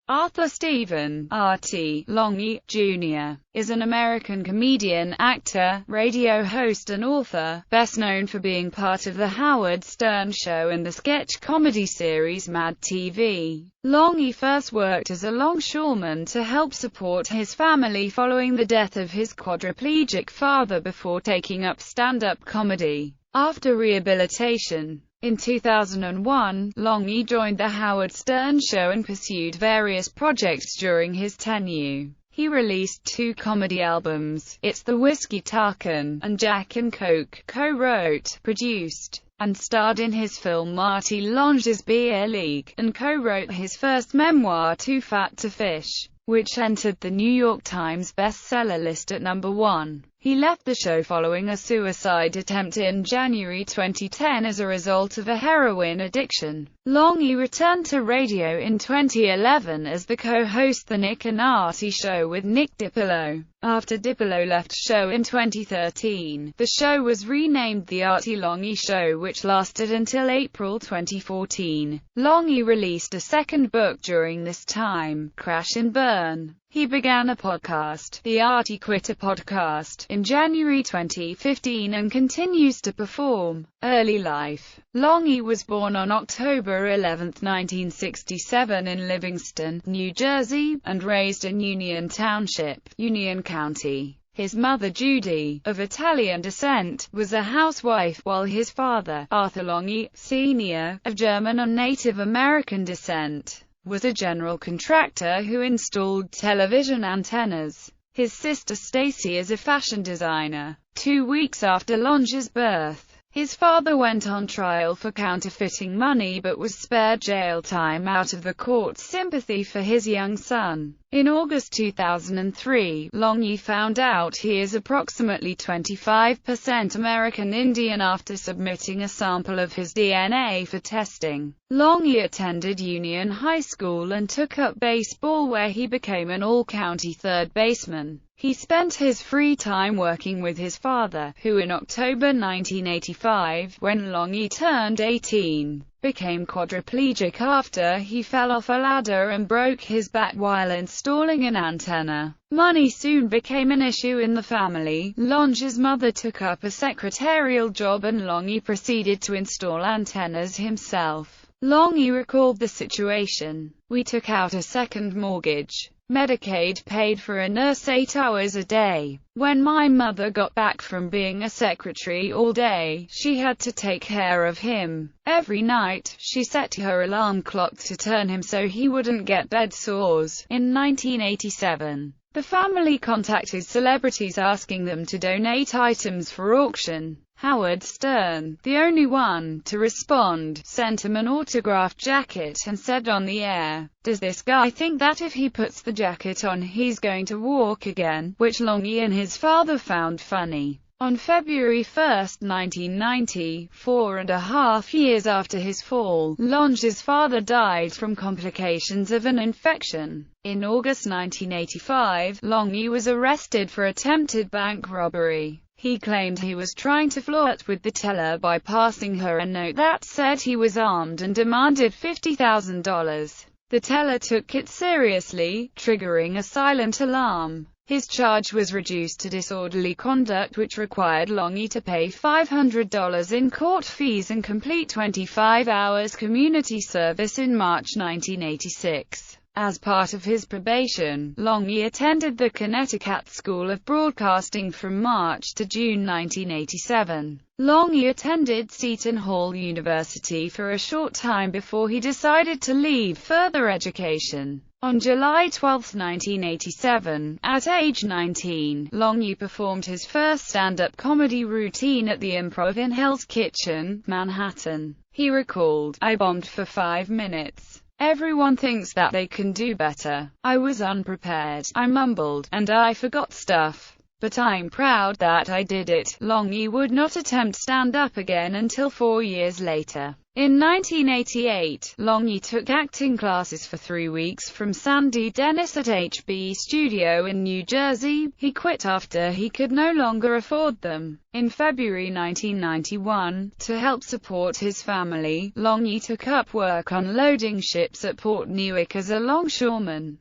Arthur Stephen Artie Lange, Jr. is an American comedian, actor, radio host and author, best known for being part of The Howard Stern Show and the sketch comedy series Mad TV. Lange first worked as a longshoreman to help support his family following the death of his quadriplegic father before taking up stand-up comedy. After rehabilitation in 2001, Lange joined The Howard Stern Show and pursued various projects during his tenure. He released 2 comedy albums, It's the Whiskey Tarkan and Jack and Coke, co-wrote, produced, and starred in his film Artie Lange's Beer League, and co-wrote his first memoir Too Fat to Fish, which entered the New York Times bestseller list at number 1. He left the show following a suicide attempt in January 2010 as a result of a heroin addiction. Lange returned to radio in 2011 as the co-host The Nick and Artie Show with Nick DiPillo. After DiPillo left show in 2013, the show was renamed The Artie Lange Show, which lasted until April 2014. Lange released a second book during this time, Crash and Burn. He began a podcast, The Artie Quitter Podcast, in January 2015 and continues to perform. Early life. Lange was born on October 11, 1967 in Livingston, New Jersey, and raised in Union Township, Union County. His mother, Judy, of Italian descent, was a housewife, while his father, Arthur Lange, Sr., of German and Native American descent, was a general contractor who installed television antennas. His sister Stacy is a fashion designer. 2 weeks after Lange's birth, his father went on trial for counterfeiting money but was spared jail time out of the court's sympathy for his young son. In August 2003, Lange found out he is approximately 25% American Indian after submitting a sample of his DNA for testing. Lange attended Union High School and took up baseball, where he became an all-county third baseman. He spent his free time working with his father, who in October 1985, when Lange turned 18, became quadriplegic after he fell off a ladder and broke his back while installing an antenna. Money soon became an issue in the family. Lange's mother took up a secretarial job and Lange proceeded to install antennas himself. Lange recalled the situation. "We took out a second mortgage. Medicaid paid for a nurse 8 hours a day. When my mother got back from being a secretary all day, she had to take care of him. Every night, she set her alarm clock to turn him so he wouldn't get bed sores." In 1987, the family contacted celebrities asking them to donate items for auction. Howard Stern, the only one to respond, sent him an autographed jacket and said on the air, "Does this guy think that if he puts the jacket on he's going to walk again?" which Lange and his father found funny. On February 1, 1990, 4.5 years after his fall, Lange's father died from complications of an infection. In August 1985, Lange was arrested for attempted bank robbery. He claimed he was trying to flirt with the teller by passing her a note that said he was armed and demanded $50,000. The teller took it seriously, triggering a silent alarm. His charge was reduced to disorderly conduct, which required Lange to pay $500 in court fees and complete 25 hours community service in March 1986. As part of his probation, Lange attended the Connecticut School of Broadcasting from March to June 1987. Lange attended Seton Hall University for a short time before he decided to leave further education. On July 12, 1987, at age 19, Lange performed his first stand-up comedy routine at the Improv in Hell's Kitchen, Manhattan. He recalled, "I bombed for 5 minutes. Everyone thinks that they can do better. I was unprepared, I mumbled, and I forgot stuff. But I'm proud that I did it." Lange would not attempt stand-up again until 4 years later. In 1988, Lange took acting classes for 3 weeks from Sandy Dennis at HB Studio in New Jersey. He quit after he could no longer afford them. In February 1991, to help support his family, Lange took up work on loading ships at Port Newark as a longshoreman.